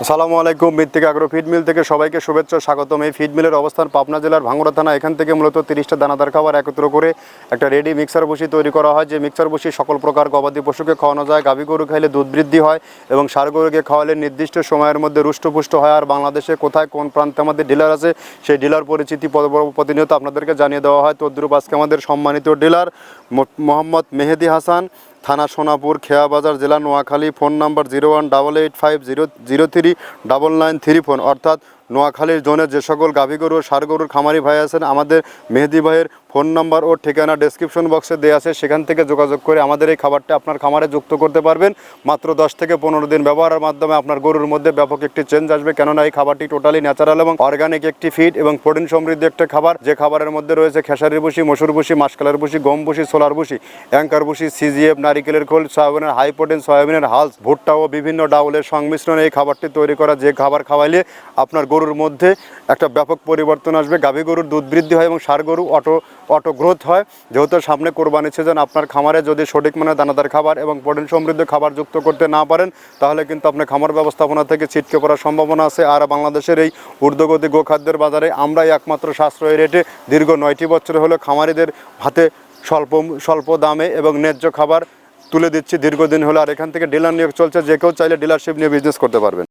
আসসালামু আলাইকুম। মৃত্তিকা আগ্রো ফিড মিল থেকে সবাইকে শুভেচ্ছা স্বাগতম। এই ফিড মিলের অবস্থান পাবনা জেলার ভাঙ্গুড়া থানা। এখান থেকে মূলত 30টা দানাদার খাবার একত্র করে একটা রেডি মিক্সার বসি তৈরি করা হয়, যে মিক্সার বসি সকল প্রকার গবাদি পশুকে খাওয়ানো যায়। গাভী গরু খাইলে দুধ বৃদ্ধি হয় এবং ষাঁড় গরুকে খাওয়ালে নির্দিষ্ট সময়ের মধ্যে রুষ্টপুষ্ট হয়। আর বাংলাদেশে কোথায় কোন প্রান্তে আমাদের ডিলার আছে, সেই ডিলার পরিচিতি প্রতিনিয়ত আপনাদেরকে জানিয়ে দেওয়া হয়। তদ্রুপ আজকে আমাদের সম্মানিত ডিলার মোহাম্মদ মেহেদি হাসান, থানা সোনাপুর, খেয়া বাজার, জেলা নোয়াখালী। ফোন নাম্বার 018850039934, অর্থাৎ নোয়াখালীর জোনের যে সকল গাভী গরু ষাঁড় গরুর খামারি ভাই আছেন, আমাদের মেহেদি ভাইয়ের ফোন নাম্বার ও ঠিকানা ডেসক্রিপশন বক্সে দেওয়া আছে। সেখান থেকে যোগাযোগ করে আমাদের এই খাবারটা আপনার খামারে যুক্ত করতে পারবেন। মাত্র 10 থেকে 15 দিন ব্যবহারের মাধ্যমে আপনার গরুর মধ্যে ব্যাপক একটি চেঞ্জ আসবে, কেননা এই খাবারটি টোটালি ন্যাচারাল এবং অর্গানিক একটি ফিড এবং প্রোটিন সমৃদ্ধ একটা খাবার। যে খাবারের মধ্যে রয়েছে খেসারির ভুসি, মসুর ভুসি, মাসকালের ভুসি, গম ভুসি, সোলার ভুসি, অ্যাঙ্কার ভুসি, সিজিএফ, নারিকেলের খোল, সয়াবিনের হাই প্রোটিন, সয়াবিনের হালস, ভুট্টা ও বিভিন্ন ডাউলের সংমিশ্রণে এই খাবারটি তৈরি করা। যে খাবার খাওয়াইলে আপনার গরুর মধ্যে একটা ব্যাপক পরিবর্তন আসবে। গাভী গরুর দুধ বৃদ্ধি হয় এবং ষাঁড় গরু অটো গ্রোথ হয়। যেহেতু সামনে কোরবানি সিজন, আপনার খামারে যদি সঠিক মানের দানাদার খাবার এবং প্রোটিন সমৃদ্ধ খাবার যুক্ত করতে না পারেন, তাহলে কিন্তু আপনার খামার ব্যবস্থাপনা থেকে ছিটকে পড়ার সম্ভাবনা আছে। আর বাংলাদেশের এই ঊর্ধ্বগতি গোখাদ্যের বাজারে আমরাই একমাত্র সাশ্রয়ী রেটে দীর্ঘ 9টি বছর হলো খামারিদের হাতে স্বল্প দামে এবং ন্যায্য খাবার তুলে দিচ্ছি দীর্ঘদিন হলো। আর এখান থেকে ডিলার নিয়োগ চলছে, যে কেউ চাইলে ডিলারশিপ নিয়ে বিজনেস করতে পারবেন।